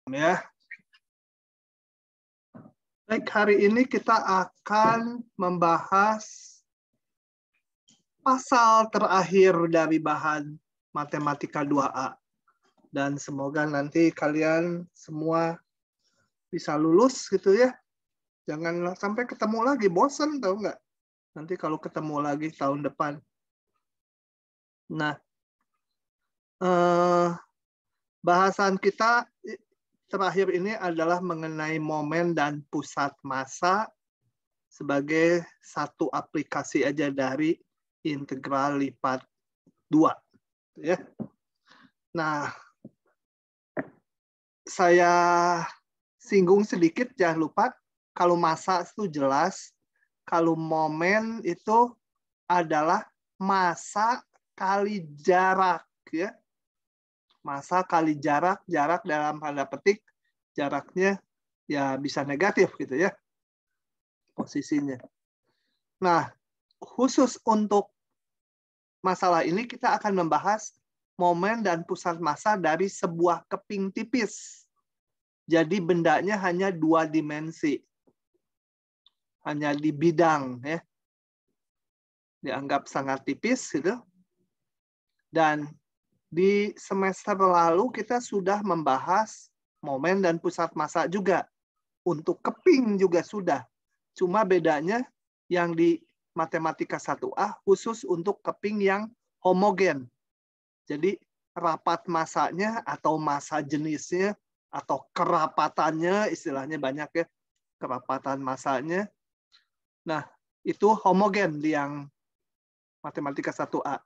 Ya. Baik, hari ini kita akan membahas pasal terakhir dari bahan matematika 2A. Dan semoga nanti kalian semua bisa lulus gitu ya. Jangan sampai ketemu lagi, bosan tahu nggak? Nanti kalau ketemu lagi tahun depan. Nah, bahasan kita terakhir ini adalah mengenai momen dan pusat massa sebagai satu aplikasi aja dari integral lipat 2. Ya. Nah, saya singgung sedikit, jangan lupa kalau massa itu jelas, kalau momen itu adalah massa kali jarak. Ya. Massa kali jarak, jarak dalam tanda petik, jaraknya ya bisa negatif gitu ya, posisinya. Nah, khusus untuk masalah ini kita akan membahas momen dan pusat massa dari sebuah keping tipis. Jadi bendanya hanya 2 dimensi. Hanya di bidang ya. Dianggap sangat tipis gitu. Dan di semester lalu kita sudah membahas momen dan pusat massa juga. Untuk keping juga sudah. Cuma bedanya yang di matematika 1A khusus untuk keping yang homogen. Jadi rapat massanya atau massa jenisnya atau kerapatannya, istilahnya banyak ya, kerapatan massanya. Nah, itu homogen di yang matematika 1A.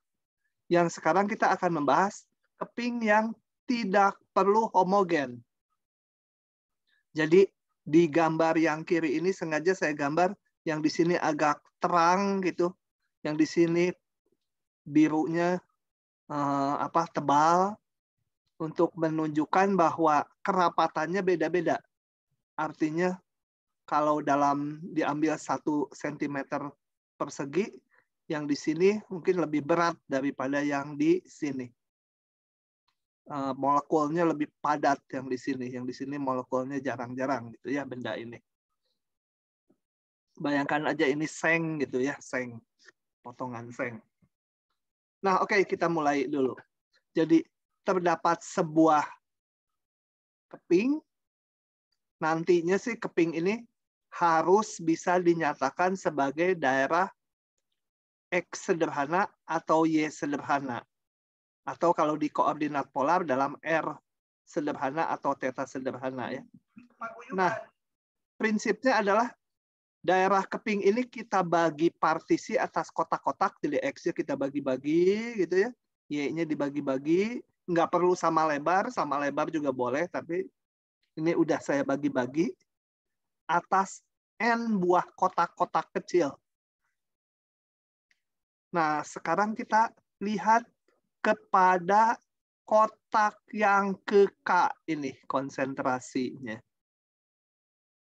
Yang sekarang kita akan membahas keping yang tidak perlu homogen. Jadi di gambar yang kiri ini sengaja saya gambar yang di sini agak terang gitu, yang di sini birunya tebal untuk menunjukkan bahwa kerapatannya beda-beda. Artinya kalau diambil 1 cm persegi, yang di sini mungkin lebih berat daripada yang di sini. Molekulnya lebih padat yang di sini. Yang di sini molekulnya jarang-jarang gitu ya benda ini. Bayangkan aja ini seng gitu ya, seng. Potongan seng. Nah, oke, kita mulai dulu. Jadi terdapat sebuah keping. Nantinya sih keping ini harus bisa dinyatakan sebagai daerah X sederhana atau Y sederhana. Atau kalau di koordinat polar dalam R sederhana atau theta sederhana. Ya. Nah, prinsipnya adalah daerah keping ini kita bagi partisi atas kotak-kotak. Jadi X-nya kita bagi-bagi gitu ya. Y-nya dibagi-bagi. Nggak perlu sama lebar juga boleh. Tapi ini udah saya bagi-bagi atas N buah kotak-kotak kecil. Nah, sekarang kita lihat kepada kotak yang ke K ini konsentrasinya.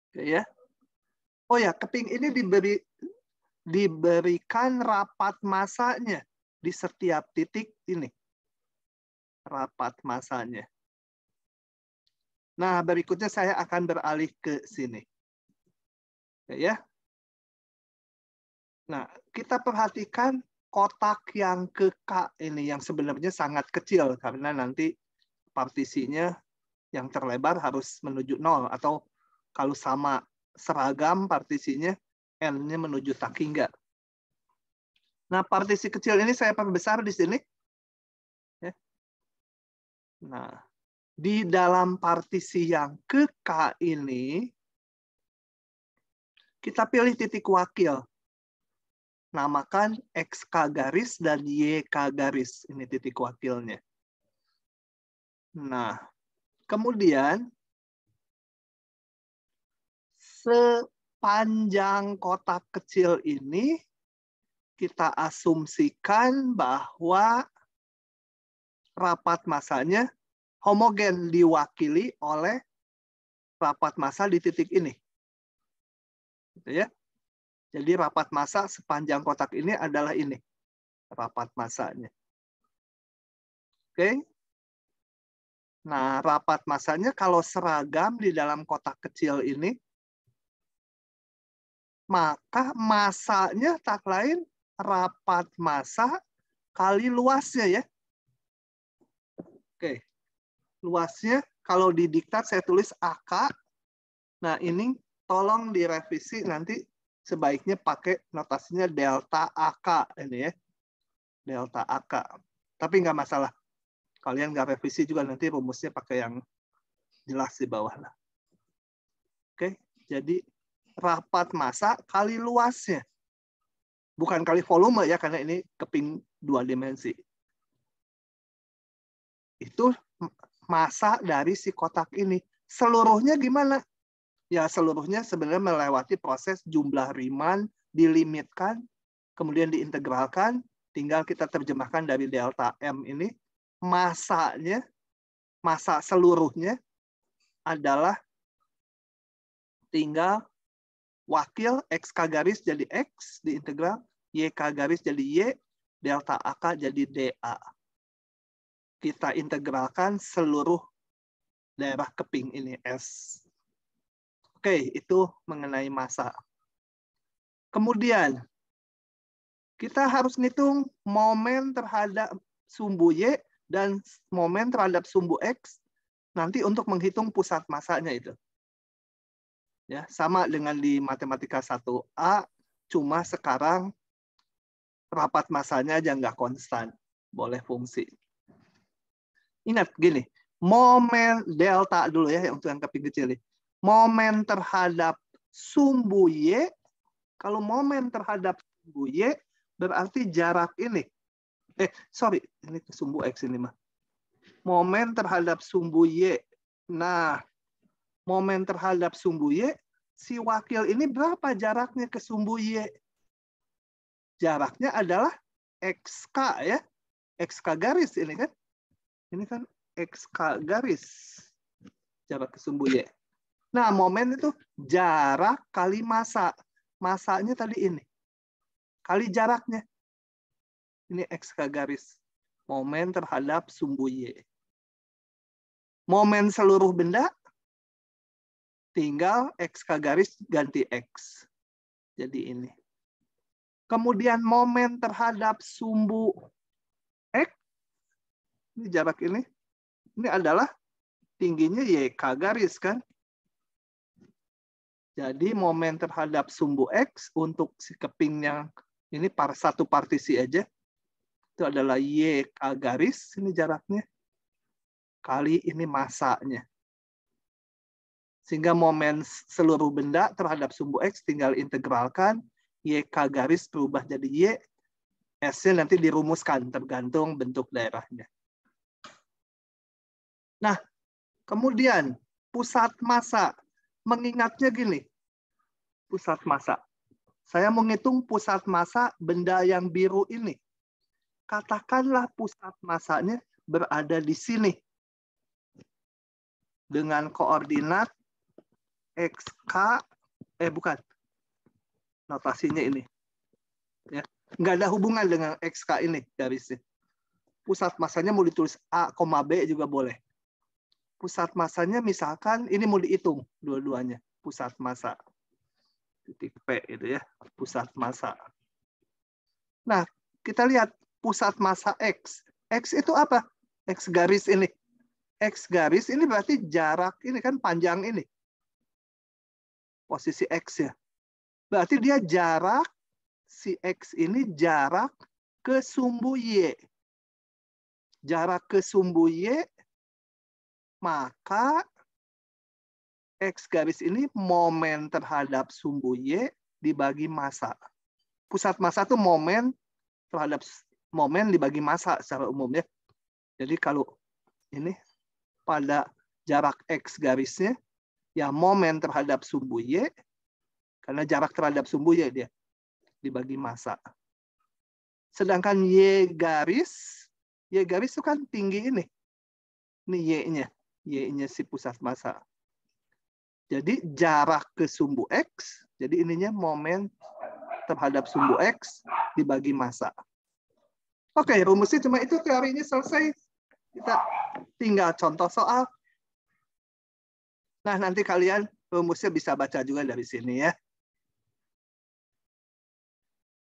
Oke, ya. Oh ya, keping ini diberikan rapat massanya di setiap titik ini. Rapat massanya. Nah, berikutnya saya akan beralih ke sini. Oke, ya. Nah, kita perhatikan kotak yang ke K ini yang sebenarnya sangat kecil karena nanti partisinya yang terlebar harus menuju 0 atau kalau sama seragam partisinya N-nya menuju tak hingga. Nah, partisi kecil ini saya perbesar di sini. Ya. Nah, di dalam partisi yang ke K ini kita pilih titik wakil. Namakan XK garis dan YK garis. Ini titik wakilnya. Nah, kemudian sepanjang kotak kecil ini kita asumsikan bahwa rapat massanya homogen diwakili oleh rapat massa di titik ini. Gitu ya. Jadi rapat massa sepanjang kotak ini adalah ini. Rapat massanya. Oke. Nah, rapat massanya kalau seragam di dalam kotak kecil ini, maka massanya tak lain rapat massa kali luasnya ya. Oke, luasnya kalau di diktat saya tulis AK. Nah, ini tolong direvisi nanti sebaiknya pakai notasinya delta AK ini ya. Delta AK. Tapi nggak masalah. Kalian nggak revisi juga nanti rumusnya pakai yang jelas di bawah lah. Oke, jadi rapat massa kali luasnya. Bukan kali volume ya, karena ini keping 2 dimensi. Itu massa dari si kotak ini. Seluruhnya gimana? Ya, seluruhnya sebenarnya melewati proses jumlah Riemann, dilimitkan, kemudian diintegralkan, tinggal kita terjemahkan dari delta M ini. Massanya, massa seluruhnya adalah tinggal wakil XK garis jadi X diintegral, YK garis jadi Y, delta AK jadi DA. Kita integralkan seluruh daerah keping ini S. Oke, itu mengenai massa. Kemudian, kita harus ngitung momen terhadap sumbu Y dan momen terhadap sumbu X nanti untuk menghitung pusat massanya itu. Ya, sama dengan di matematika 1A, cuma sekarang rapat massanya aja nggak konstan, boleh fungsi. Ingat gini, momen delta dulu ya untuk yang keping kecil ini. Momen terhadap sumbu Y, kalau momen terhadap sumbu Y berarti jarak ini. Ini sumbu X ini mah. Momen terhadap sumbu Y. Nah, momen terhadap sumbu Y, si wakil ini berapa jaraknya ke sumbu Y? Jaraknya adalah XK ya. XK garis ini kan. Ini kan XK garis. Jarak ke sumbu Y. Nah, momen itu jarak kali massa. Massanya tadi ini. Kali jaraknya. Ini XK garis. Momen terhadap sumbu Y. Momen seluruh benda, tinggal XK garis ganti X. Jadi ini. Kemudian momen terhadap sumbu X, ini jarak ini adalah tingginya YK garis kan. Jadi momen terhadap sumbu X untuk si keping yang ini satu partisi aja, itu adalah YK garis, ini jaraknya, kali ini massanya. Sehingga momen seluruh benda terhadap sumbu X tinggal integralkan, YK garis berubah jadi Y, S-nya nanti dirumuskan tergantung bentuk daerahnya. Nah, kemudian pusat massa. Mengingatnya gini, pusat massa. Saya menghitung pusat massa benda yang biru ini. Katakanlah pusat massanya berada di sini. Dengan koordinat XK, bukan. Notasinya ini. Ya. Nggak ada hubungan dengan XK ini garisnya. Pusat massanya mau ditulis A, B juga boleh. Pusat massanya misalkan ini mau dihitung dua-duanya. Pusat massa. Titik P itu ya. Pusat massa. Nah, kita lihat pusat massa X. X itu apa? X garis ini. X garis ini berarti jarak ini kan panjang ini. Posisi X ya. Berarti dia jarak, si X ini jarak ke sumbu Y. Jarak ke sumbu Y, maka X garis ini momen terhadap sumbu Y dibagi massa. Pusat massa itu momen terhadap momen dibagi massa secara umum ya. Jadi kalau ini pada jarak X garisnya, ya momen terhadap sumbu Y, karena jarak terhadap sumbu Y dia dibagi massa. Sedangkan Y garis itu kan tinggi ini. Ini Y-nya. Y-nya si pusat massa. Jadi jarak ke sumbu X, jadi ininya momen terhadap sumbu X dibagi massa. Oke, rumusnya cuma itu, teorinya selesai. Kita tinggal contoh soal. Nah, nanti kalian rumusnya bisa baca juga dari sini ya.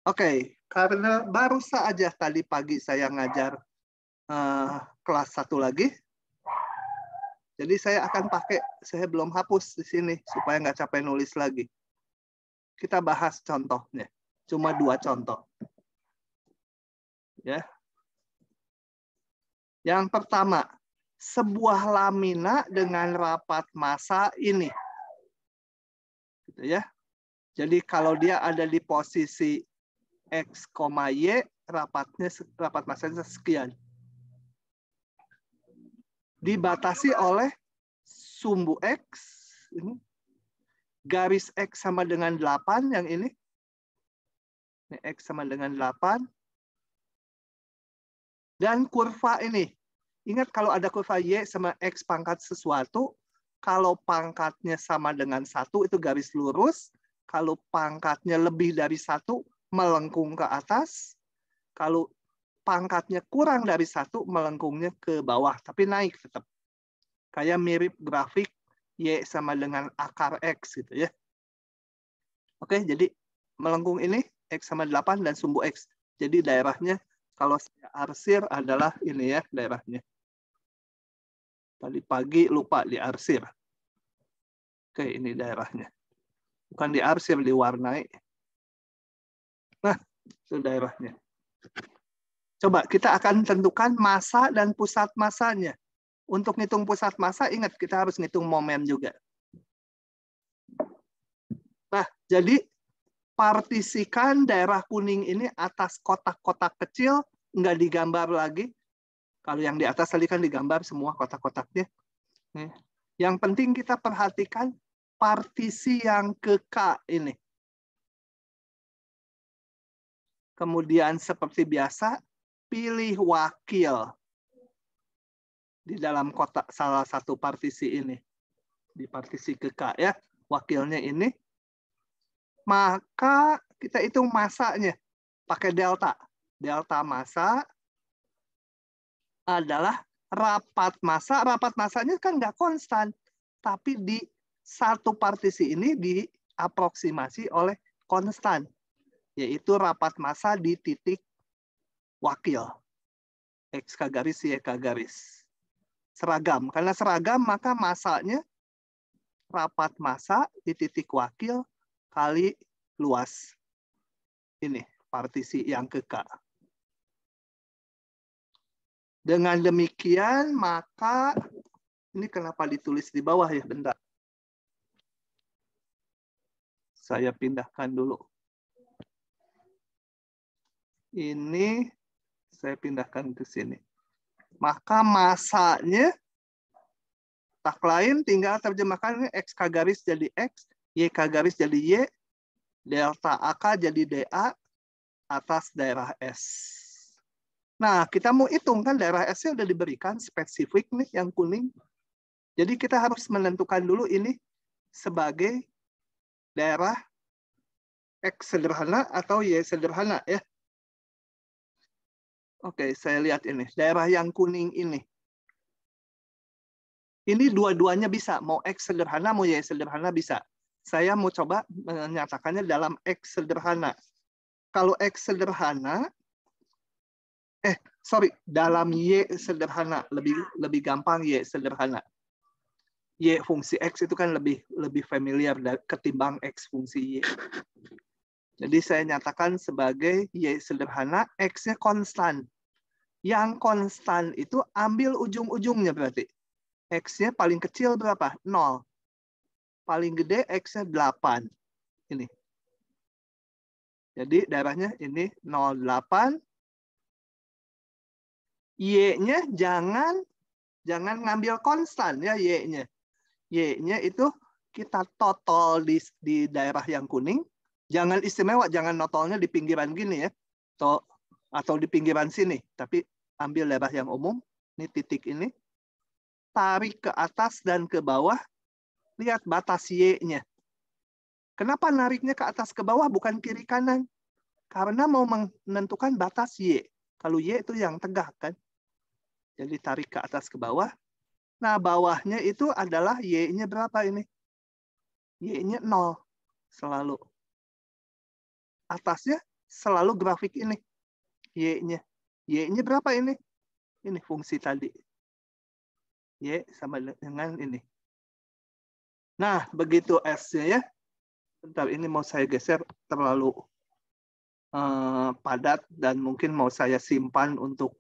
Oke, karena baru saja tadi pagi saya ngajar kelas 1 lagi. Jadi saya akan pakai, saya belum hapus di sini supaya nggak capek nulis lagi. Kita bahas contohnya, cuma 2 contoh. Ya. Yang pertama, sebuah lamina dengan rapat massa ini. Gitu ya. Jadi kalau dia ada di posisi X, Y, rapat massanya sekian. Dibatasi oleh sumbu X, ini, garis X sama dengan 8 yang ini. Ini X sama dengan 8. Dan kurva ini. Ingat kalau ada kurva Y sama X pangkat sesuatu, kalau pangkatnya sama dengan 1 itu garis lurus. Kalau pangkatnya lebih dari 1 melengkung ke atas. Kalau pangkatnya kurang dari 1 melengkungnya ke bawah, tapi naik tetap. Kayak mirip grafik Y sama dengan akar X gitu ya. Oke, jadi melengkung ini X sama 8 dan sumbu X. Jadi daerahnya kalau saya arsir adalah ini ya daerahnya. Tadi pagi lupa diarsir. Oke, ini daerahnya. Bukan diarsir, diwarnai. Nah, itu daerahnya. Coba kita akan tentukan massa dan pusat massanya. Untuk ngitung pusat massa, ingat kita harus ngitung momen juga. Nah, jadi partisikan daerah kuning ini atas kotak-kotak kecil, nggak digambar lagi. Kalau yang di atas tadi kan digambar semua kotak-kotaknya. Yang penting kita perhatikan partisi yang ke K ini. Kemudian seperti biasa, pilih wakil di dalam kotak salah satu partisi ini. Di partisi ke K ya, wakilnya ini. Maka kita hitung massanya pakai delta. Delta massa adalah rapat massa. Rapat massanya kan nggak konstan. Tapi di satu partisi ini diaproksimasi oleh konstan. Yaitu rapat massa di titik wakil. X K garis, Y K garis. Seragam. Karena seragam, maka massanya rapat massa di titik wakil kali luas. Ini partisi yang ke K. Dengan demikian, maka ini kenapa ditulis di bawah ya? Bentar. Saya pindahkan dulu. Ini saya pindahkan ke sini. Maka massanya tak lain tinggal terjemahkan X K garis jadi X, Y K garis jadi Y, delta AK jadi DA atas daerah S. Nah, kita mau hitung kan daerah S-nya udah diberikan spesifik nih yang kuning. Jadi kita harus menentukan dulu ini sebagai daerah X sederhana atau Y sederhana ya. Oke, saya lihat ini. Daerah yang kuning ini. Ini dua-duanya bisa. Mau X sederhana, mau Y sederhana bisa. Saya mau coba menyatakannya dalam X sederhana. Kalau X sederhana, dalam Y sederhana. Lebih gampang Y sederhana. Y fungsi X itu kan lebih familiar ketimbang X fungsi Y. Jadi saya nyatakan sebagai Y sederhana, X-nya konstan. Yang konstan itu ambil ujung-ujungnya berarti. X-nya paling kecil berapa? 0. Paling gede X-nya 8. Ini. Jadi daerahnya ini 0,8. Y-nya jangan ngambil konstan ya Y-nya. Y-nya itu kita total di daerah yang kuning. Jangan istimewa, jangan notolnya di pinggiran gini ya. Atau di pinggiran sini. Tapi ambil daerah yang umum. Ini titik ini. Tarik ke atas dan ke bawah. Lihat batas Y-nya. Kenapa nariknya ke atas ke bawah bukan kiri kanan? Karena mau menentukan batas Y. Kalau Y itu yang tegak kan. Jadi tarik ke atas ke bawah. Nah, bawahnya itu adalah Y-nya berapa ini? Y-nya 0 selalu. Atasnya selalu grafik ini. Y-nya. Y-nya berapa ini? Ini fungsi tadi. Y sama dengan ini. Nah, begitu S-nya ya. Bentar, ini mau saya geser terlalu padat dan mungkin mau saya simpan untuk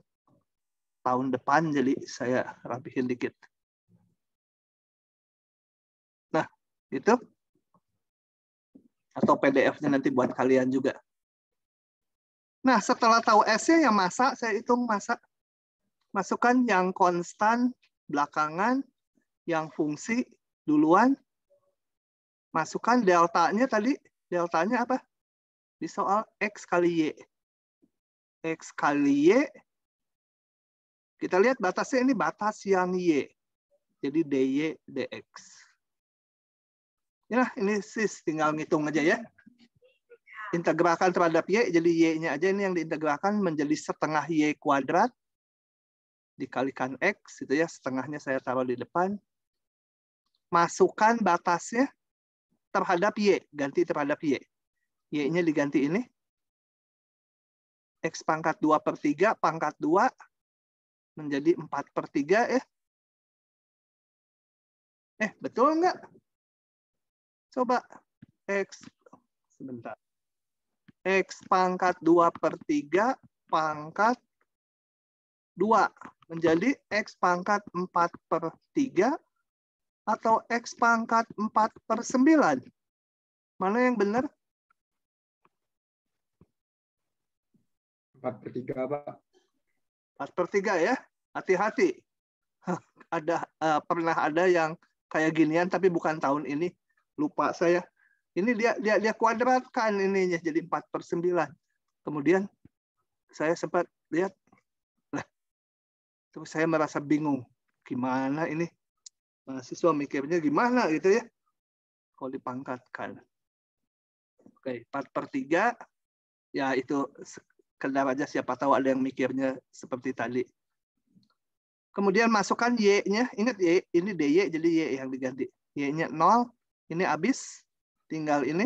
tahun depan, jadi saya rapihin dikit. Nah, itu. Atau PDF-nya nanti buat kalian juga. Nah, setelah tahu S-nya yang masa, saya hitung masa. Masukkan yang konstan belakangan, yang fungsi duluan. Masukkan deltanya tadi. Deltanya apa? Di soal X kali Y. X kali Y. Kita lihat batasnya ini batas yang Y. Jadi DY, DX. Ya, ini sis tinggal ngitung aja ya. Integralkan terhadap Y, jadi Y-nya aja ini yang diintegralkan menjadi setengah Y kuadrat. Dikalikan X, itu ya, setengahnya saya taruh di depan. Masukkan batasnya terhadap Y, ganti terhadap Y. Y-nya diganti ini. X pangkat 2/3, pangkat 2 menjadi 4/3 ya. Betul nggak? Coba X, sebentar. X pangkat 2/3 pangkat 2 menjadi X pangkat 4/3 atau X pangkat 4/9. Mana yang benar? 4/3, Pak. 4/3 ya. Hati-hati. Pernah ada yang kayak ginian tapi bukan tahun ini. Lupa saya. Ini dia kuadratkan ininya jadi 4/9. Kemudian saya sempat lihat, terus saya merasa bingung. Gimana ini? Mahasiswa mikirnya gimana gitu ya? Kalau dipangkatkan. Oke, 4/3. Ya itu sekedar aja, siapa tahu ada yang mikirnya seperti tadi. Kemudian masukkan Y-nya. Ingat Y, ini DY jadi Y yang diganti. Y-nya 0. Ini habis. Tinggal ini.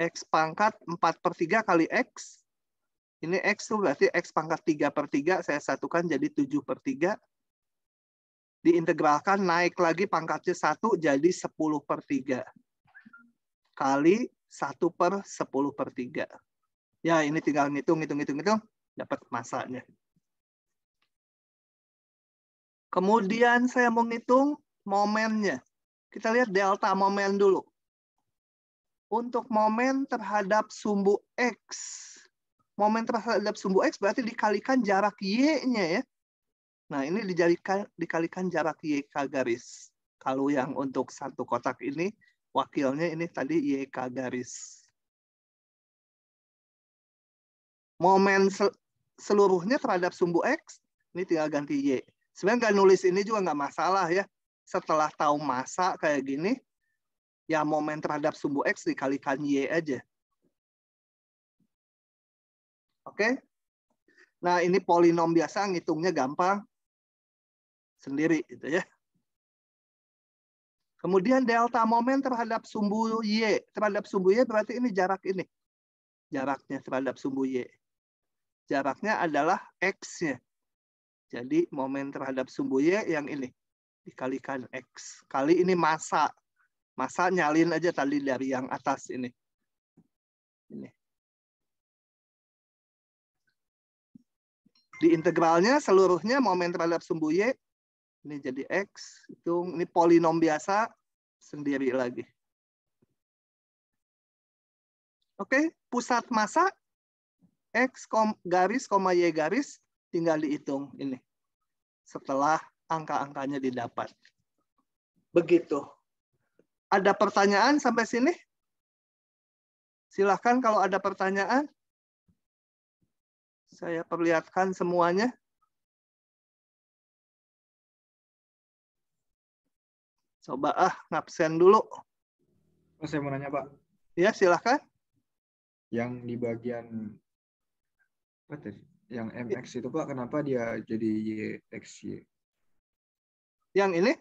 X pangkat 4/3 kali X. Ini X tuh berarti X pangkat 3/3. Saya satukan jadi 7/3. Diintegralkan naik lagi pangkatnya 1 jadi 10/3. Kali 1/10/3. Ya ini tinggal ngitung. Dapat masanya. Kemudian saya mau ngitung momennya. Kita lihat delta momen dulu. Untuk momen terhadap sumbu X. Momen terhadap sumbu X berarti dikalikan jarak Y-nya ya. Nah ini dikalikan jarak YK garis. Kalau yang untuk satu kotak ini, wakilnya ini tadi YK garis. Momen seluruhnya terhadap sumbu X, ini tinggal ganti Y. Sebenarnya nggak nulis ini juga nggak masalah ya. Setelah tahu masa kayak gini, ya momen terhadap sumbu X dikalikan Y aja. Oke? Nah ini polinom biasa, ngitungnya gampang. Sendiri gitu ya. Kemudian delta momen terhadap sumbu Y. Terhadap sumbu Y berarti ini jarak ini. Jaraknya terhadap sumbu Y. Jaraknya adalah X-nya. Jadi momen terhadap sumbu Y yang ini. Dikalikan X. Kali ini massa. Massa nyalin aja tadi dari yang atas ini. Ini. Di integralnya seluruhnya momen terhadap sumbu Y. Ini jadi X. Ini polinom biasa. Sendiri lagi. Oke, pusat massa X garis, Y garis. Tinggal dihitung ini. Setelah angka-angkanya didapat. Begitu. Ada pertanyaan sampai sini? Silahkan kalau ada pertanyaan. Saya perlihatkan semuanya. Coba ngabsen dulu. Saya mau nanya, Pak. Ya, silahkan. Yang di bagian Yang MX itu Pak, kenapa dia jadi YXY? Yang ini?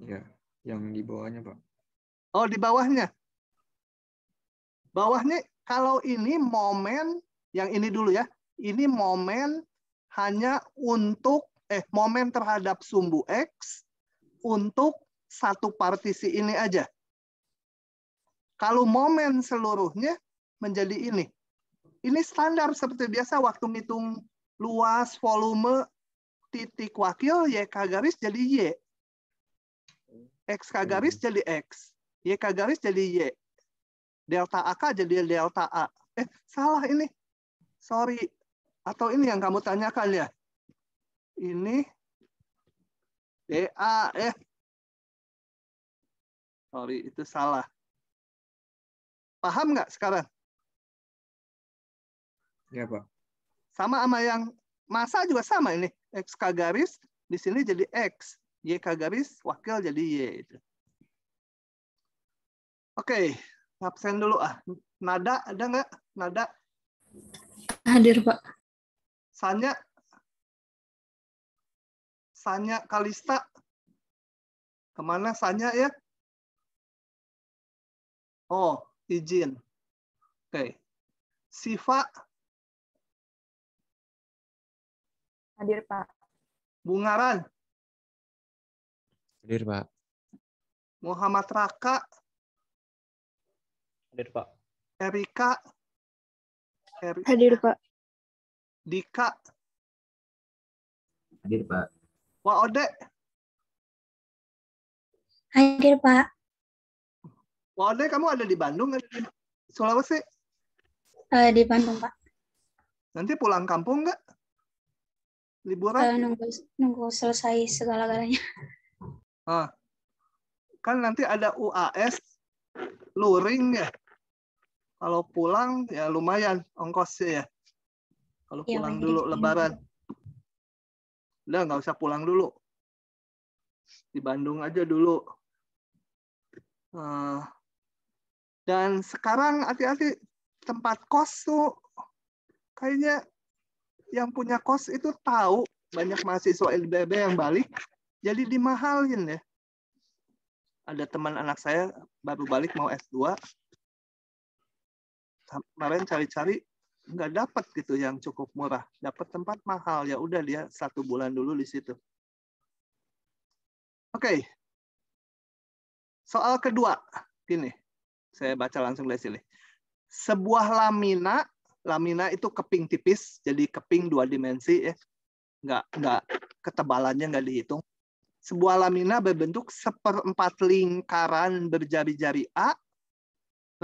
Ya, yang di bawahnya Pak. Oh, di bawahnya. Bawahnya, kalau ini momen, yang ini dulu ya. Ini momen hanya untuk, momen terhadap sumbu X untuk satu partisi ini aja. Kalau momen seluruhnya menjadi ini. Ini standar seperti biasa waktu ngitung luas, volume, titik wakil, YK garis jadi Y. XK garis jadi X. YK garis jadi Y. Delta AK jadi delta A. Salah ini. Sorry. Atau ini yang kamu tanyakan ya. Ini DA. Sorry, itu salah. Paham nggak sekarang? Ya Pak. Sama yang masa juga sama ini. XK garis di sini jadi X. YK garis wakil jadi Y. Oke, absen dulu ah. Nada ada nggak? Nada? Hadir, Pak. Sanya? Sanya Kalista? Kemana Sanya ya? Oh, izin. Oke. Siva? Hadir, Pak. Bungaran? Hadir, Pak. Muhammad Raka? Hadir, Pak. Erika? Hadir, Pak. Dika? Hadir, Pak. Waode? Hadir, Pak. Waode kamu ada di Bandung? Ada di Sulawesi? Di Bandung, Pak. Nanti pulang kampung nggak? Liburan? Nunggu selesai segala-galanya. Kan nanti ada UAS, luring ya. Kalau pulang ya lumayan ongkosnya ya. Kalau Iya, pulang Pak, dulu jadi Lebaran. Udah nggak usah pulang dulu. Di Bandung aja dulu. Dan sekarang hati-hati tempat kos tuh kayaknya yang punya kos itu tahu banyak mahasiswa LBB yang balik, jadi dimahalin ya. Ada teman anak saya baru balik mau S2, kemarin cari-cari nggak dapat gitu yang cukup murah, dapat tempat mahal, ya udah dia 1 bulan dulu di situ. Oke. Soal kedua, gini, saya baca langsung dari sini. Sebuah lamina itu keping tipis, jadi keping 2 dimensi ya, nggak ketebalannya nggak dihitung. Sebuah lamina berbentuk 1/4 lingkaran berjari-jari A.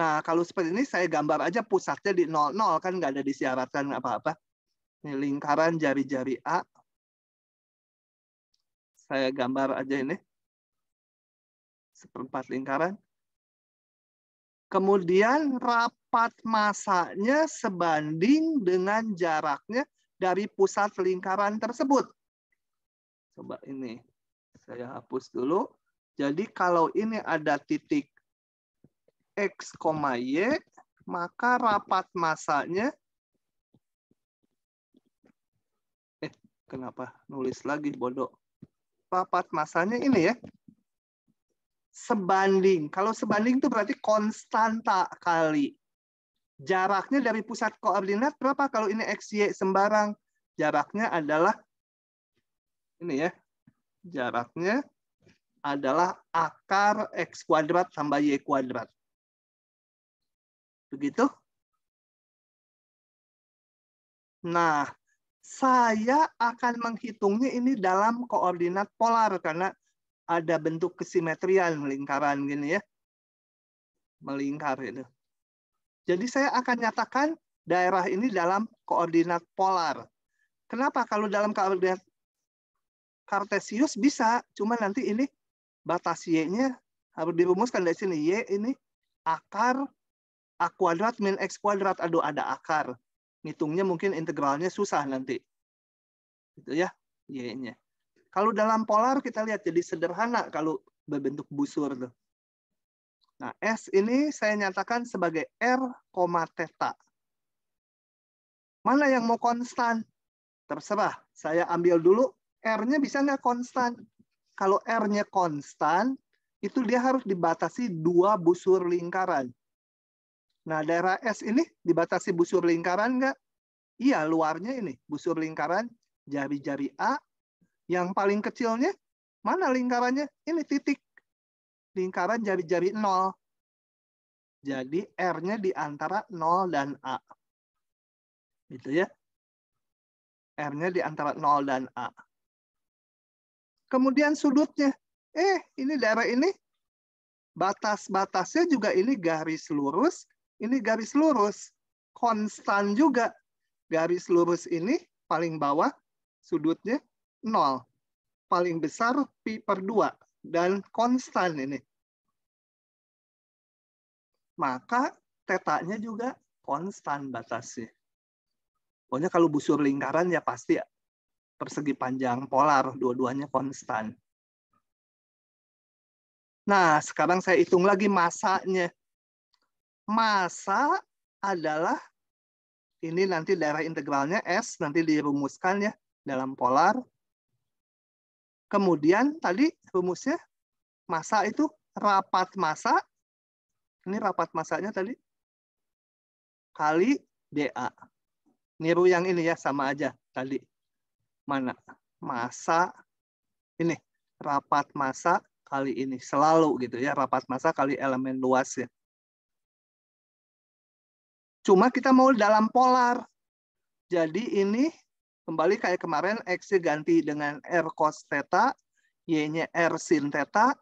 Nah, kalau seperti ini saya gambar aja pusatnya di 0,0 kan nggak ada disyaratkan apa-apa. Ini lingkaran jari-jari A. Saya gambar aja ini. 1/4 lingkaran. Kemudian rapat masanya sebanding dengan jaraknya dari pusat lingkaran tersebut. Coba ini. Saya hapus dulu. Jadi kalau ini ada titik X, Y, maka rapat masanya, kenapa nulis lagi bodoh? Rapat masanya ini ya, sebanding. Kalau sebanding itu berarti konstanta kali jaraknya dari pusat koordinat berapa? Kalau ini X, Y sembarang, jaraknya adalah ini ya. Jaraknya adalah akar X kuadrat tambah Y kuadrat. Begitu? Nah, saya akan menghitungnya ini dalam koordinat polar karena ada bentuk kesimetrian lingkaran gini ya. Melingkar itu. Jadi saya akan nyatakan daerah ini dalam koordinat polar. Kenapa? Kalau dalam koordinat Kartesius bisa, cuma nanti ini batas Y-nya harus dirumuskan dari sini. Y ini akar A kuadrat min X kuadrat. Aduh, ada akar. Ngitungnya mungkin integralnya susah nanti. Gitu ya, Y-nya. Kalau dalam polar kita lihat jadi sederhana kalau berbentuk busur tuh. Nah, S ini saya nyatakan sebagai R, theta. Mana yang mau konstan? Terserah. Saya ambil dulu R-nya bisa nggak konstan. Kalau R-nya konstan, itu dia harus dibatasi 2 busur lingkaran. Nah, daerah S ini dibatasi busur lingkaran nggak? Iya, luarnya ini busur lingkaran jari-jari A. Yang paling kecilnya, mana lingkarannya? Ini titik. Lingkaran jari-jari 0. Jadi R-nya di antara 0 dan A. Gitu ya. R-nya di antara 0 dan A. Kemudian sudutnya. Ini daerah ini. Batas-batasnya juga ini garis lurus. Ini garis lurus. Konstan juga. Garis lurus ini paling bawah. Sudutnya 0. Paling besar pi per 2. Dan konstan ini. Maka tetanya juga konstan batasnya. Pokoknya kalau busur lingkaran ya pasti persegi panjang polar, dua-duanya konstan. Nah, sekarang saya hitung lagi masanya. Masa adalah, ini nanti daerah integralnya S, nanti dirumuskan ya dalam polar. Kemudian tadi rumusnya, massa itu rapat massa, ini rapat massanya tadi, kali dA. Niru yang ini ya, sama aja tadi. Mana? Massa, ini, rapat massa kali ini. Selalu gitu ya, rapat massa kali elemen luas ya. Cuma kita mau dalam polar. Jadi ini, kembali kayak kemarin, X-nya ganti dengan R cos theta, Y-nya R sin theta,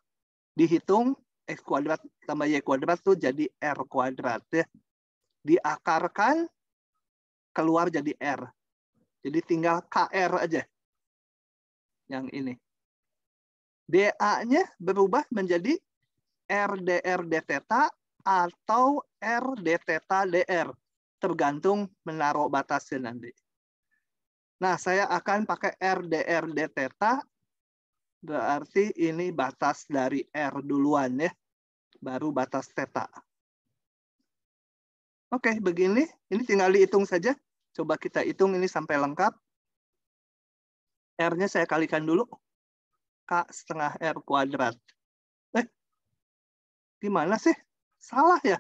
dihitung, X kuadrat tambah Y kuadrat tuh jadi R kuadrat ya. Diakarkan, keluar jadi R. Jadi tinggal KR aja. Yang ini. dA-nya berubah menjadi R dr d theta atau R d theta dr. Tergantung menaruh batasnya nanti. Nah, saya akan pakai R dr d theta. Berarti ini batas dari R duluan ya. Baru batas theta. Oke, begini. Ini tinggal dihitung saja. Coba kita hitung ini sampai lengkap. R-nya saya kalikan dulu. K setengah R kuadrat. Gimana sih? Salah ya?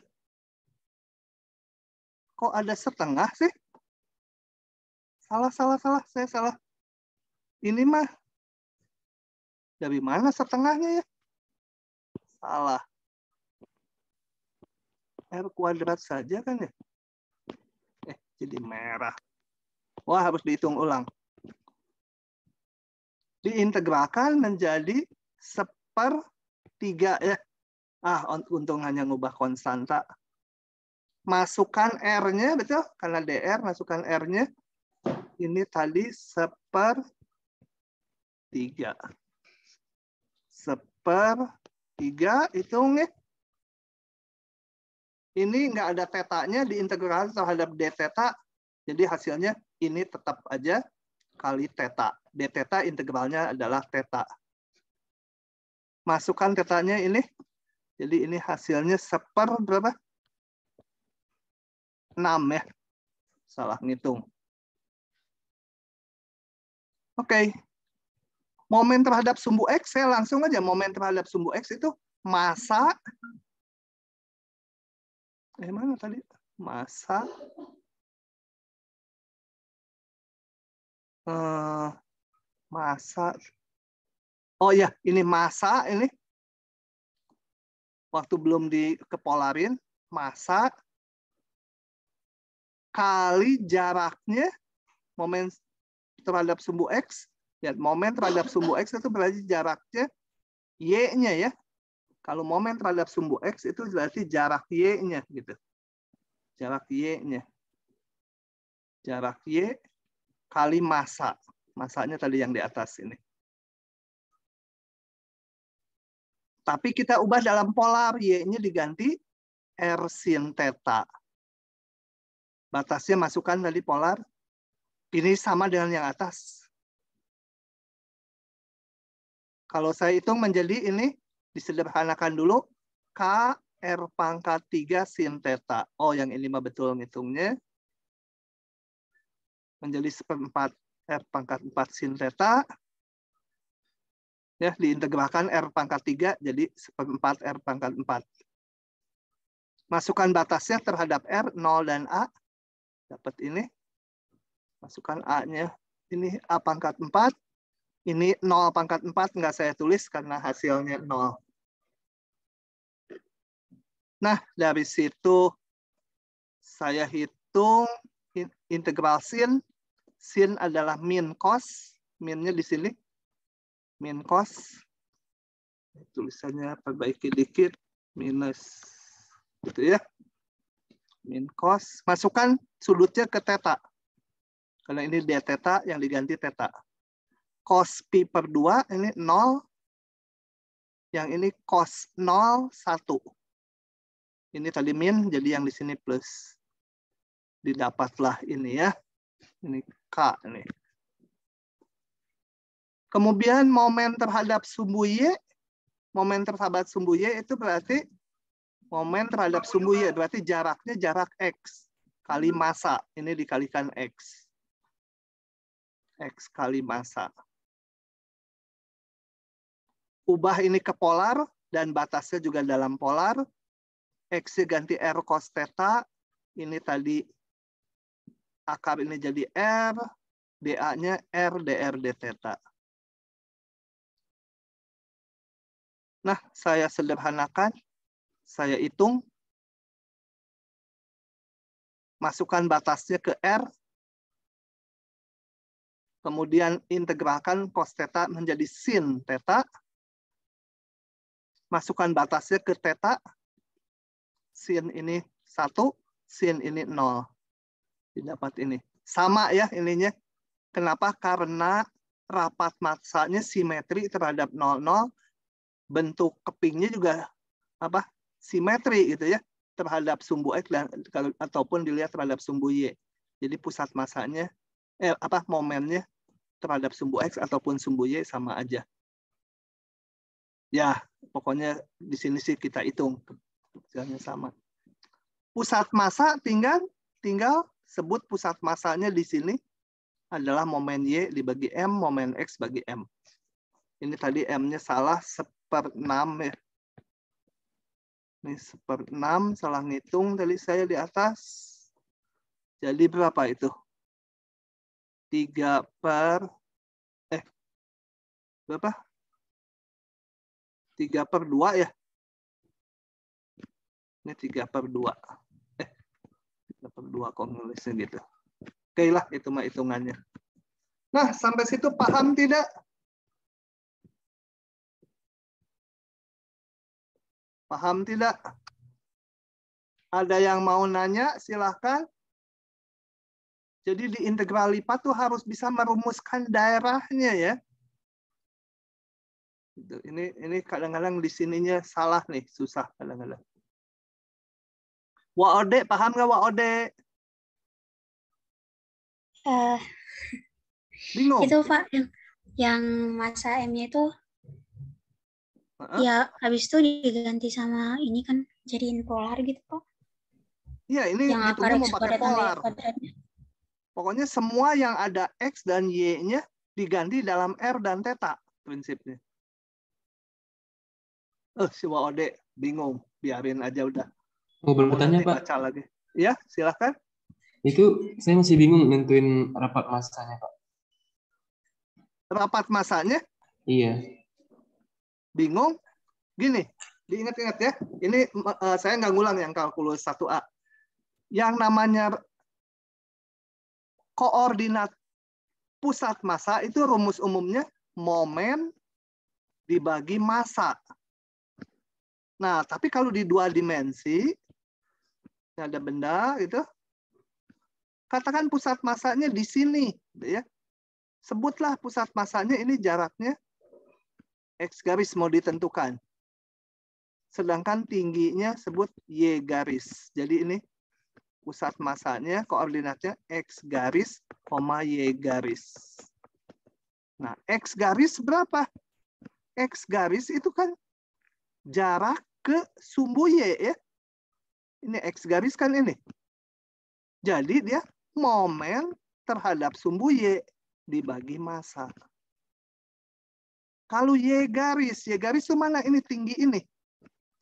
Kok ada setengah sih? Salah. Saya salah. Ini mah. Dari mana setengahnya ya? Salah. R kuadrat saja kan ya? Jadi merah. Wah, harus dihitung ulang. Diintegralkan menjadi 1/3 ya. Untung hanya ngubah konstanta. Masukkan R-nya, betul? Karena DR, masukkan R-nya. Ini tadi 1/3. 1/3, hitung ya. Ini nggak ada tetanya, diintegralkan terhadap d theta. Jadi hasilnya ini tetap aja kali theta. D theta integralnya adalah theta. Masukkan tetanya ini. Jadi ini hasilnya 1/berapa? 6 ya. Salah ngitung. Oke. Momen terhadap sumbu X, saya langsung aja momen terhadap sumbu X itu massa. Mana tadi? Massa. Massa. Oh ya, ini massa ini. Waktu belum dikepolarin, massa kali jaraknya momen terhadap sumbu X. Ya, momen terhadap sumbu X itu berarti jaraknya Y-nya ya. Kalau momen terhadap sumbu X itu berarti jarak Y-nya gitu. Jarak Y-nya. Jarak Y kali massa. Massanya tadi yang di atas ini. Tapi kita ubah dalam polar. Y-nya diganti R sin theta. Batasnya masukkan tadi polar. Ini sama dengan yang atas. Kalau saya hitung menjadi ini, disederhanakan dulu. K R pangkat 3 sin theta. Oh, yang ini mah betul ngitungnya. Menjadi 1/4 R pangkat 4 sin theta. Ya, diintegralkan R pangkat 3 jadi 1/4 R pangkat 4. Masukkan batasnya terhadap R, 0 dan A. Dapat ini. Masukkan A-nya. Ini A pangkat 4. Ini 0 pangkat 4. Nggak saya tulis karena hasilnya 0. Nah, dari situ saya hitung integral sin. Sin adalah min cos. Minnya di sini. Min cos. Tulisannya perbaiki dikit. Minus. Gitu ya. Min cos. Masukkan sudutnya ke theta. Karena ini d theta yang diganti theta. Cos pi per 2 ini 0. Yang ini cos 0, 1. Ini tadi min, jadi yang di sini plus. Didapatlah ini ya. Ini K. Ini. Kemudian momen terhadap sumbu Y. Momen terhadap sumbu Y itu berarti momen terhadap sumbu Y. Berarti jaraknya jarak X. Kali massa. Ini dikalikan X. X kali massa. Ubah ini ke polar. Dan batasnya juga dalam polar. X ganti R cos theta. Ini tadi akar ini jadi R. dA-nya R dR d theta. Nah, saya sederhanakan. Saya hitung. Masukkan batasnya ke R. Kemudian integralkan cos theta menjadi sin theta. Masukkan batasnya ke theta. Sin ini 1, sin ini 0. Didapat ini. Sama ya ininya. Kenapa? Karena rapat massanya simetri terhadap 0,0. Bentuk kepingnya juga simetri gitu ya terhadap sumbu X dan ataupun dilihat terhadap sumbu Y. Jadi pusat massanya momennya terhadap sumbu X ataupun sumbu Y sama aja. Ya, pokoknya di sini sih kita hitung hasilnya sama. Pusat massa tinggal sebut pusat massanya di sini adalah momen Y dibagi M, momen X bagi M. Ini tadi M-nya salah 1/6 ya. Ini 1/6, salah ngitung tadi saya di atas. Jadi berapa itu? 3/2 ya. Ini 3/2. 3/2 kok nulisnya gitu. Oke lah, itu mah hitungannya. Nah, sampai situ paham tidak? Paham tidak? Ada yang mau nanya? Silahkan. Jadi di integral lipat tuh harus bisa merumuskan daerahnya ya. Ini kadang-kadang di sininya salah nih, susah kadang-kadang. WOD, paham nggak WOD? Bingung? Itu Pak, yang massa M-nya itu ya habis itu diganti sama ini kan jadiin polar gitu Pak. Iya, ini yang hitungnya mau pakai polar. Pokoknya semua yang ada X dan Y-nya diganti dalam R dan theta prinsipnya. Si WOD bingung, biarin aja udah. Mau bertanya Pak? Baca lagi. Ya, silakan. Itu saya masih bingung nentuin rapat massanya Pak. Rapat massanya? Iya. Bingung? Gini, diingat-ingat ya. Ini saya nggak ngulang yang kalkulus 1A. Yang namanya koordinat pusat massa itu rumus umumnya momen dibagi massa. Nah, tapi kalau di 2 dimensi, ada benda gitu, katakan pusat massanya di sini, ya. Sebutlah pusat massanya ini jaraknya X garis mau ditentukan. Sedangkan tingginya sebut Y garis. Jadi ini pusat massanya, koordinatnya X garis, Y garis. Nah, X garis berapa? X garis itu kan jarak ke sumbu Y ya. Ini X garis kan ini. Jadi dia momen terhadap sumbu Y. dibagi massa. Kalau Y garis itu mana? Ini tinggi ini.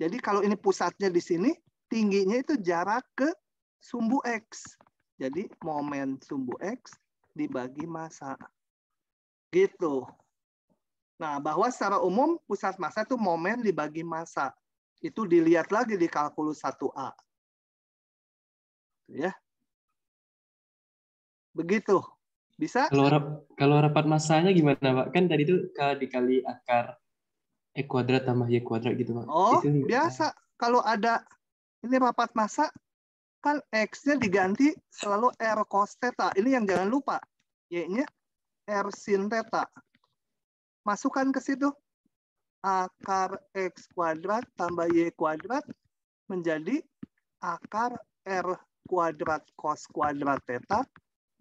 Jadi kalau ini pusatnya di sini, tingginya itu jarak ke sumbu X. Jadi momen sumbu X dibagi massa. Gitu. Nah, bahwa secara umum pusat massa itu momen dibagi massa. Itu dilihat lagi di kalkulus 1A. Ya. Begitu. Bisa? Kalau rapat massanya gimana, Pak? Kan tadi itu K dikali akar E kuadrat tambah Y kuadrat gitu, Pak. Oh, Itu biasa. Kalau ada ini rapat massa, kan X-nya diganti selalu R cos theta. Ini yang jangan lupa. Y-nya R sin theta. Masukkan ke situ. Akar X kuadrat tambah Y kuadrat menjadi akar R kuadrat cos kuadrat theta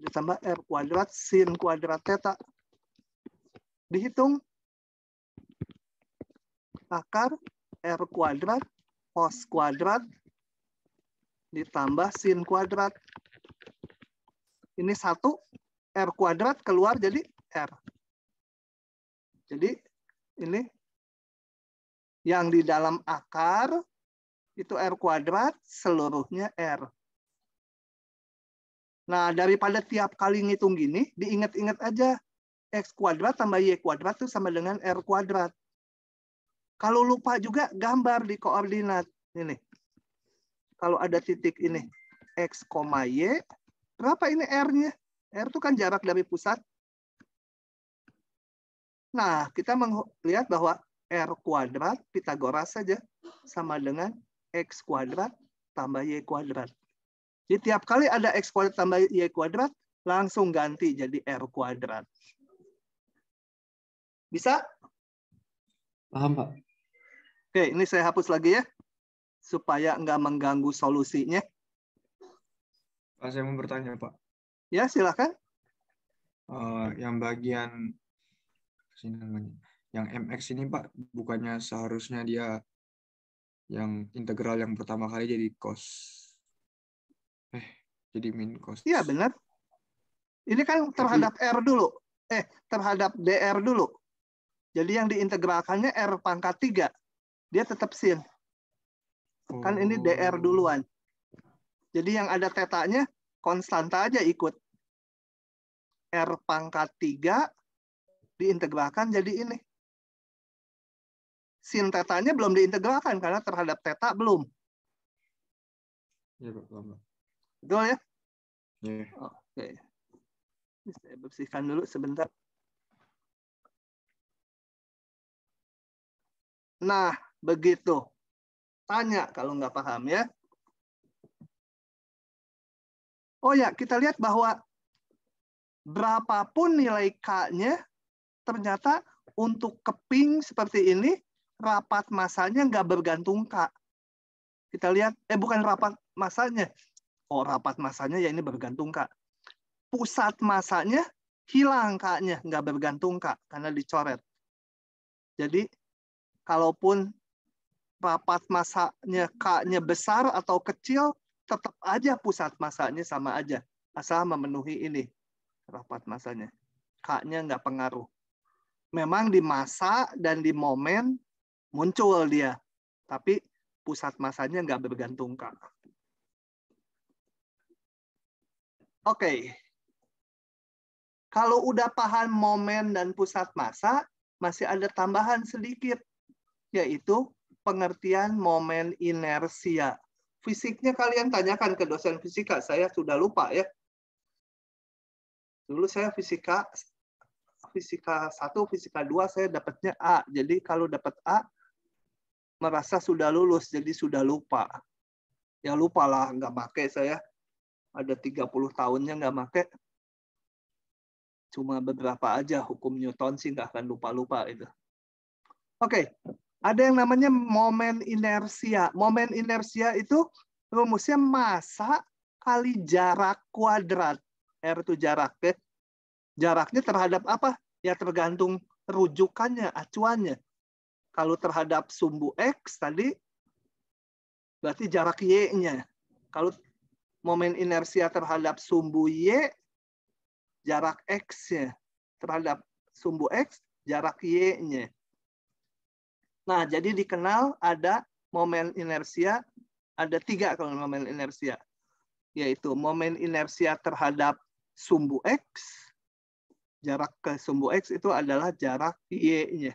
ditambah R kuadrat sin kuadrat theta. Dihitung. Akar R kuadrat cos kuadrat ditambah sin kuadrat. Ini 1, R kuadrat keluar jadi R. Jadi ini yang di dalam akar itu R kuadrat, seluruhnya R. Nah, daripada tiap kali ngitung gini, diingat-ingat aja. X kuadrat tambah Y kuadrat itu sama dengan R kuadrat. Kalau lupa juga gambar di koordinat. Ini. Kalau ada titik ini, X, Y, berapa ini R-nya? R itu kan jarak dari pusat. Nah, kita melihat bahwa R kuadrat, Pitagoras saja, sama dengan X kuadrat tambah Y kuadrat. Jadi tiap kali ada X kuadrat tambah Y kuadrat, langsung ganti jadi R kuadrat. Bisa? paham, Pak. Oke, ini saya hapus lagi ya, supaya nggak mengganggu solusinya. Pak, saya mau bertanya, Pak. Ya, silakan. Yang bagian sini namanya, yang MX ini, Pak, bukannya seharusnya dia yang integral yang pertama kali jadi cos. Jadi min cos. Iya, benar. Ini kan terhadap R dulu. Terhadap DR dulu. Jadi yang diintegralkannya R pangkat 3. Dia tetap sin. Kan ini DR duluan. Jadi yang ada tetanya konstanta aja ikut. R pangkat 3 diintegralkan jadi ini. Sin tetanya belum diintegralkan karena terhadap teta belum. Iya, Pak, paham, Pak. Betul ya? Iya. Oke. Saya bersihkan dulu sebentar. Nah, begitu. Tanya kalau nggak paham ya. Oh ya, kita lihat bahwa berapapun nilai K-nya, ternyata untuk keping seperti ini, rapat massanya nggak bergantung K. Kita lihat, bukan rapat massanya. Oh, rapat massanya ya ini bergantung K. Pusat massanya hilang K-nya, nggak bergantung K, karena dicoret. Jadi, kalaupun rapat massanya K-nya besar atau kecil, tetap aja pusat massanya sama aja. Asal memenuhi ini, rapat massanya. K-nya nggak pengaruh. Memang di massa dan di momen muncul dia. Tapi pusat massanya nggak bergantung K. Oke. Kalau udah paham momen dan pusat massa, masih ada tambahan sedikit, yaitu pengertian momen inersia. Fisiknya kalian tanyakan ke dosen fisika, saya sudah lupa ya. Dulu saya fisika 1, fisika 2 saya dapatnya A. Jadi kalau dapat A, merasa sudah lulus, jadi sudah lupa. Ya lupa lah, nggak pakai saya. Ada 30 tahunnya nggak pakai. Cuma beberapa aja hukum Newton sih nggak akan lupa-lupa itu. Oke, ada yang namanya momen inersia. Momen inersia itu rumusnya massa kali jarak kuadrat. R itu jarak. Ya. Jaraknya terhadap apa? Ya tergantung rujukannya, acuannya. Kalau terhadap sumbu X tadi, berarti jarak Y-nya. Kalau momen inersia terhadap sumbu Y, jarak X-nya. terhadap sumbu X, jarak Y-nya. Nah, jadi dikenal ada momen inersia, ada 3 kalau momen inersia, yaitu momen inersia terhadap sumbu X, jarak ke sumbu X itu adalah jarak Y-nya.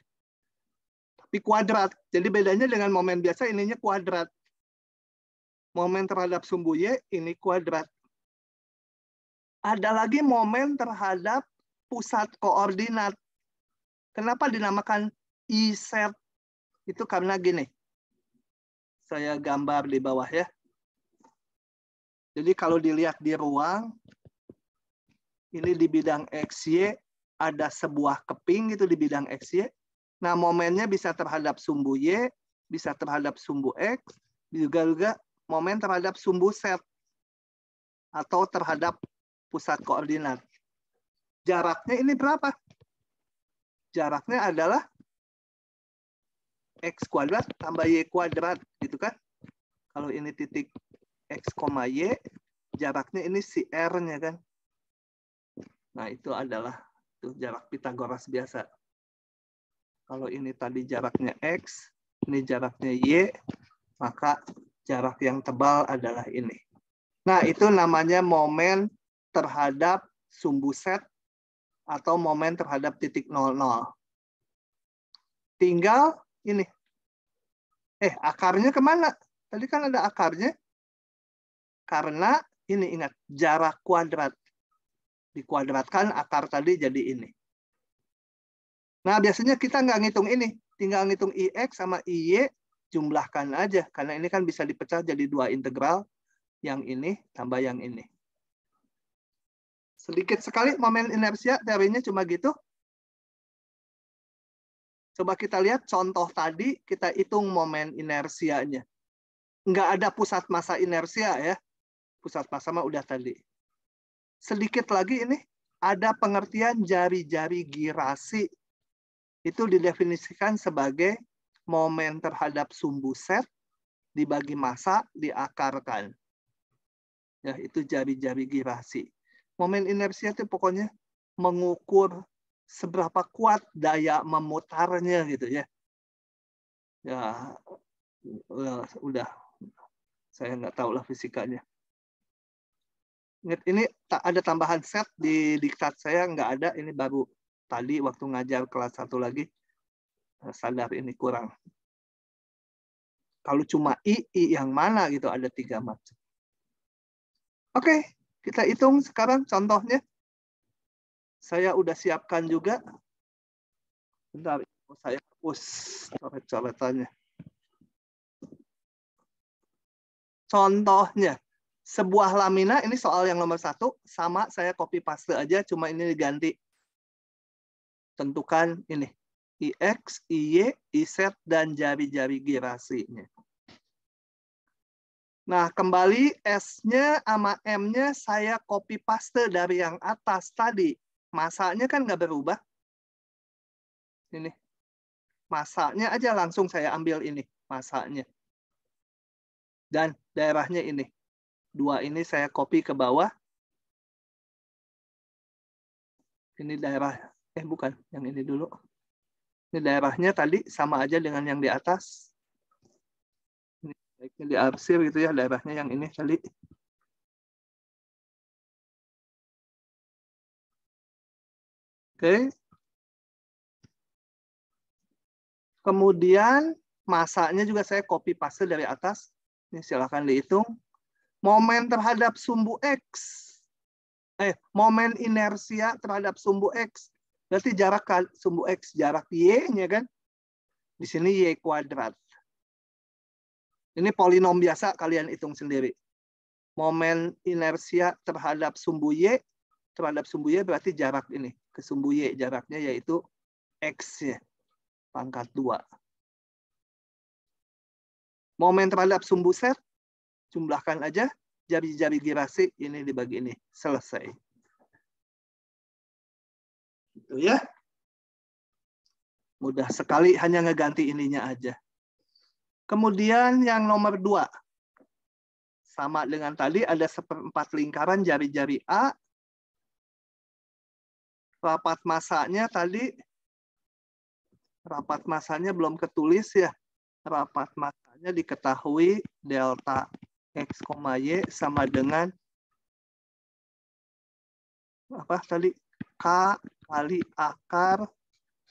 Tapi kuadrat, jadi bedanya dengan momen biasa ininya kuadrat. Momen terhadap sumbu Y ini kuadrat. Ada lagi momen terhadap pusat koordinat. Kenapa dinamakan I-set? Itu karena gini. Saya gambar di bawah ya. Jadi kalau dilihat di ruang, ini di bidang XY, ada sebuah keping gitu di bidang XY. Nah, momennya bisa terhadap sumbu Y, bisa terhadap sumbu X, juga momen terhadap sumbu Z, atau terhadap pusat koordinat. Jaraknya ini berapa? Jaraknya adalah X kuadrat tambah Y kuadrat, gitu kan? Kalau ini titik X, Y, jaraknya ini si R-nya kan? Nah, itu adalah jarak Pitagoras biasa. Kalau ini tadi jaraknya X, ini jaraknya Y, maka jarak yang tebal adalah ini. Nah, itu namanya momen terhadap sumbu set atau momen terhadap titik 00. Tinggal ini. Akarnya kemana? Tadi kan ada akarnya. Karena ini ingat, jarak kuadrat. Dikuadratkan akar tadi jadi ini. Nah, biasanya kita nggak ngitung ini. Tinggal ngitung IX sama IY, jumlahkan aja. Karena ini kan bisa dipecah jadi 2 integral. Yang ini tambah yang ini. Sedikit sekali momen inersia, teorinya cuma gitu. Coba kita lihat contoh tadi, kita hitung momen inersianya. Nggak ada pusat massa inersia ya. Pusat massa mah udah tadi. Sedikit lagi ini, ada pengertian jari-jari girasi. Itu didefinisikan sebagai momen terhadap sumbu set dibagi massa diakarkan. Ya, itu jari-jari girasi. Momen inersia itu pokoknya mengukur seberapa kuat daya memutarnya gitu ya. Ya, udah. Saya nggak tahu lah fisikanya. Ini ada tambahan set di diktat saya, nggak ada. Ini baru tadi waktu ngajar kelas 1 lagi. Sadar ini kurang. Kalau cuma I yang mana gitu, ada 3 macam. Oke, kita hitung sekarang contohnya. Saya udah siapkan juga. Bentar, saya hapus coret-coretannya. Contohnya, sebuah lamina, ini soal yang nomor 1, sama saya copy paste aja, cuma ini diganti. Tentukan ini, IX, IY, IZ, dan jari-jari girasinya. Nah, kembali S-nya sama M-nya saya copy paste dari yang atas tadi. Masanya kan nggak berubah. Ini. Masanya aja langsung saya ambil ini. Masanya. Dan daerahnya ini. 2 ini saya copy ke bawah. Ini daerah. Bukan. Yang ini dulu. Ini daerahnya tadi sama aja dengan yang di atas. Baiknya diarsir gitu ya, daerahnya yang ini tadi. Oke. Kemudian masanya juga saya copy paste dari atas. Ini silakan dihitung. Momen terhadap sumbu X. Momen inersia terhadap sumbu X. Berarti jarak sumbu X, jarak Y-nya kan. Di sini Y kuadrat. Ini polinom biasa, kalian hitung sendiri. Momen inersia terhadap sumbu Y berarti jarak ini. Ke sumbu Y, jaraknya yaitu X-nya. Pangkat 2. Momen terhadap sumbu Z, jumlahkan aja. Jari-jari girasi, ini dibagi ini. Selesai. Gitu ya. Mudah sekali, hanya ngeganti ininya aja. Kemudian yang nomor 2. Sama dengan tadi, ada 1/4 lingkaran jari-jari A. rapat massanya tadi, rapat massanya belum ketulis ya. Rapat massanya diketahui delta X, Y sama dengan apa tadi? K kali akar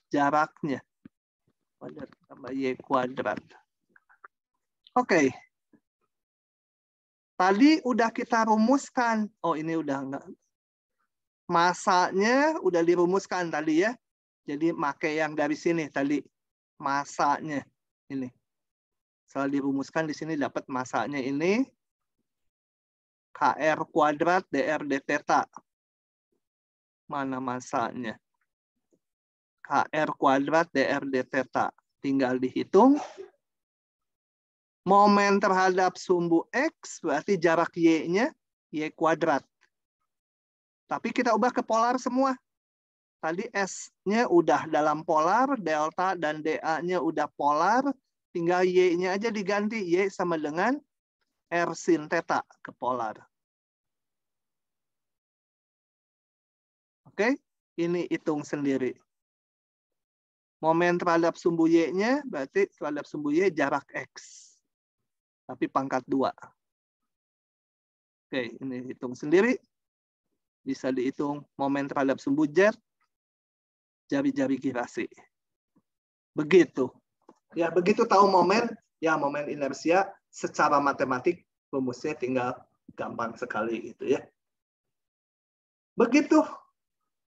jaraknya. Kuadrat tambah Y kuadrat. Oke. Tadi udah kita rumuskan. Oh, ini udah enggak. Masanya udah dirumuskan tadi ya. Jadi pakai yang dari sini tadi. Masanya ini. Setelah dirumuskan di sini dapat masanya ini KR kuadrat DR d theta. Mana masanya? KR kuadrat DR d theta. Tinggal dihitung. Momen terhadap sumbu X berarti jarak Y-nya Y kuadrat. Tapi kita ubah ke polar semua. Tadi S-nya udah dalam polar, delta dan dA-nya udah polar, tinggal Y-nya aja diganti. Y sama dengan R sin theta ke polar. Oke, ini hitung sendiri. Momen terhadap sumbu Y-nya berarti terhadap sumbu Y jarak X. Tapi pangkat 2. Oke, ini hitung sendiri. Bisa dihitung momen terhadap sumbu Z, jari-jari girasi. Begitu. Ya, begitu tahu momen, ya momen inersia secara matematik rumusnya tinggal gampang sekali gitu ya. Begitu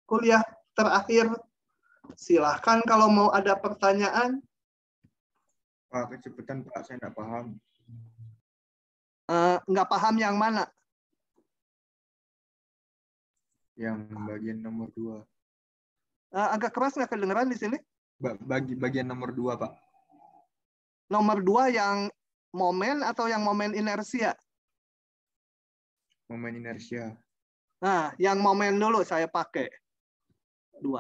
kuliah terakhir. Silahkan kalau mau ada pertanyaan. Pak, kecepatan Pak, saya nggak paham. Nggak paham yang mana? Yang bagian nomor 2. Agak keras nggak kedengeran di sini? Bagian nomor 2, Pak. Nomor 2 yang momen atau yang momen inersia? Momen inersia. Nah, yang momen dulu saya pakai. 2.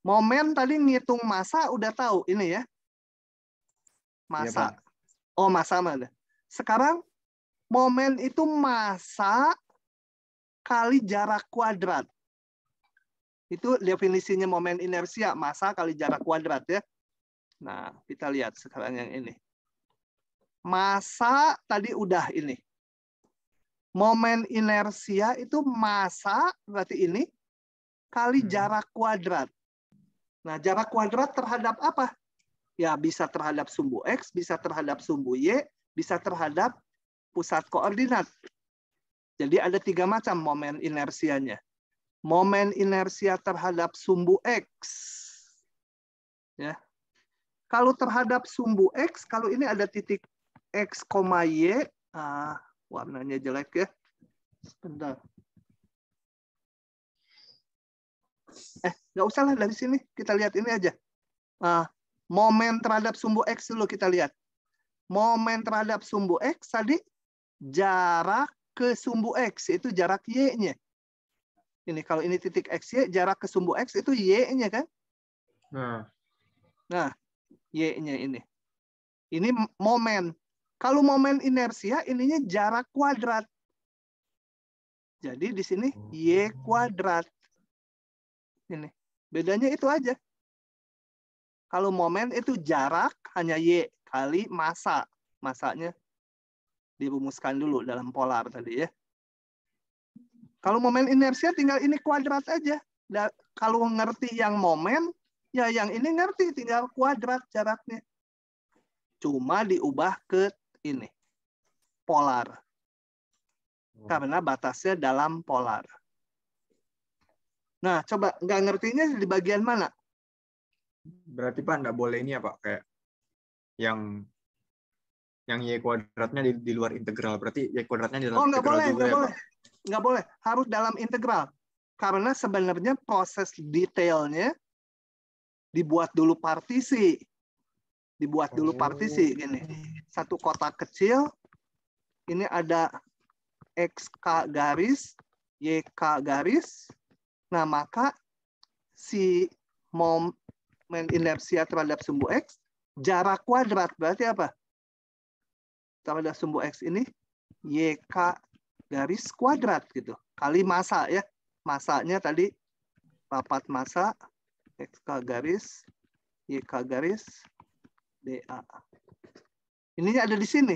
Momen tadi ngitung massa udah tahu ini ya. Massa. Iya, Pak. Oh, massa mana? Sekarang momen itu massa kali jarak kuadrat. Itu definisinya momen inersia, massa kali jarak kuadrat ya. Nah, kita lihat sekarang yang ini. Massa tadi udah ini. Momen inersia itu massa berarti ini kali jarak kuadrat. Nah, jarak kuadrat terhadap apa? Ya, bisa terhadap sumbu X, bisa terhadap sumbu Y, bisa terhadap pusat koordinat. Jadi ada 3 macam momen inersianya. Momen inersia terhadap sumbu X. Ya. Kalau terhadap sumbu X, kalau ini ada titik X, Y, warnanya jelek ya. Bentar. Nggak usah lah dari sini. Kita lihat ini aja. Momen terhadap sumbu X dulu kita lihat. Momen terhadap sumbu X tadi jarak ke sumbu X itu jarak Y-nya. Ini kalau ini titik X, Y, jarak ke sumbu X itu Y-nya kan? Nah, Y-nya ini. Ini momen. Kalau momen inersia ininya jarak kuadrat. Jadi di sini Y kuadrat. Ini. Bedanya itu aja. Kalau momen itu jarak hanya Y kali massa. Massanya dirumuskan dulu dalam polar tadi ya. Kalau momen inersia tinggal ini kuadrat aja. Kalau ngerti yang momen, ya yang ini ngerti tinggal kuadrat jaraknya. Cuma diubah ke ini. Polar. Karena batasnya dalam polar. Nah, coba nggak ngertinya di bagian mana? Berarti Pak nggak boleh ini ya Pak, kayak yang Y kuadratnya di luar integral. Berarti Y kuadratnya di dalam integral juga ya Pak? Nggak boleh. Harus dalam integral. Karena sebenarnya proses detailnya dibuat dulu partisi. Dibuat dulu partisi gini. Satu kotak kecil. Ini ada XK garis, YK garis. Nah, maka si momen inersia terhadap sumbu X jarak kuadrat berarti apa? Terhadap sumbu X ini YK garis kuadrat gitu. Kali massa ya. Massanya tadi rapat massa XK garis YK garis DA. Ininya ada di sini.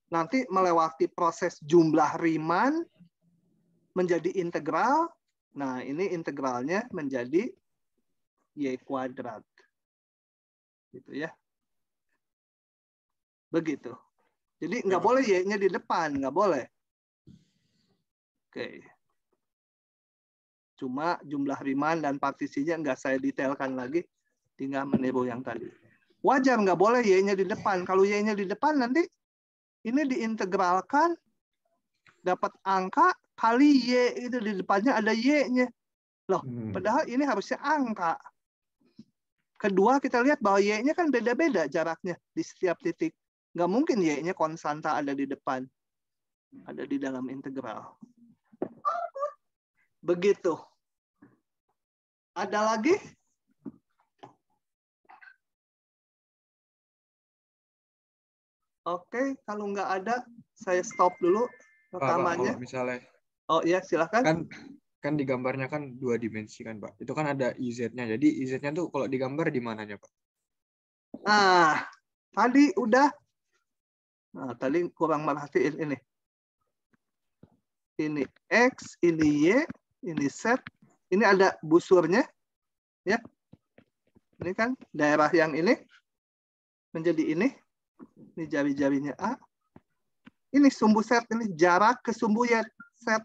Nanti melewati proses jumlah Riemann menjadi integral. Nah, ini integralnya menjadi Y kuadrat. Gitu ya. Begitu. Jadi nggak boleh Y-nya di depan, nggak boleh. Oke. Cuma jumlah Riemann dan partisinya nggak saya detailkan lagi, tinggal meniru yang tadi. Wajar nggak boleh Y-nya di depan. Kalau Y-nya di depan nanti ini diintegralkan, dapat angka kali Y, itu di depannya ada Y-nya. Loh, padahal ini harusnya angka. Kedua, kita lihat bahwa Y-nya kan beda-beda jaraknya di setiap titik. Nggak mungkin Y-nya konstanta ada di depan. Ada di dalam integral. Begitu. Ada lagi? Oke, kalau nggak ada, saya stop dulu rekamannya. Kalau misalnya, Oh iya, silakan. kan di gambarnya kan 2 dimensi kan, Pak. Itu kan ada IZ-nya. Jadi IZ-nya tuh kalau digambar di mananya, Pak? Nah, tadi udah. Nah, tadi kurang merhatiin ini. Ini X, ini Y, ini Z. Ini ada busurnya. Ya. Ini kan daerah yang ini menjadi ini. Ini jari-jarinya A. Ini sumbu Z, ini jarak ke sumbu Y Z.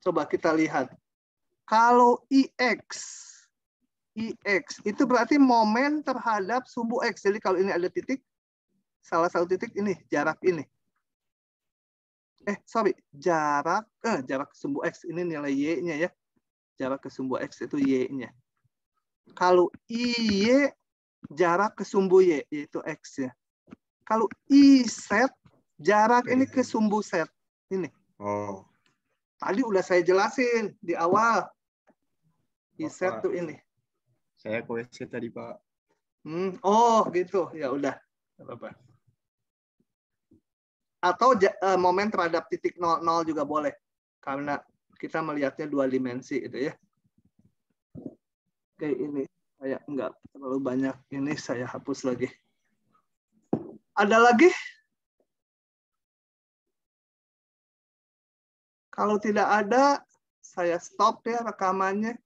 Coba kita lihat. Kalau IX itu berarti momen terhadap sumbu X. Jadi kalau ini ada titik, salah satu titik ini, jarak ini. Jarak ke sumbu X. Ini nilai Y-nya ya. Jarak ke sumbu X itu Y-nya. Kalau IY, jarak ke sumbu Y, yaitu X-nya. Kalau IZ, jarak ini ke sumbu Z. Ini. Oh. Tadi udah saya jelasin di awal. IZ tuh ini. Saya koreksi tadi, Pak. Oh, gitu. Ya udah. Apa-apa. Atau momen terhadap titik 0,0 juga boleh. Karena kita melihatnya 2 dimensi itu ya. Oke, ini saya nggak terlalu banyak. Ini saya hapus lagi. Ada lagi? Kalau tidak ada, saya stop ya rekamannya.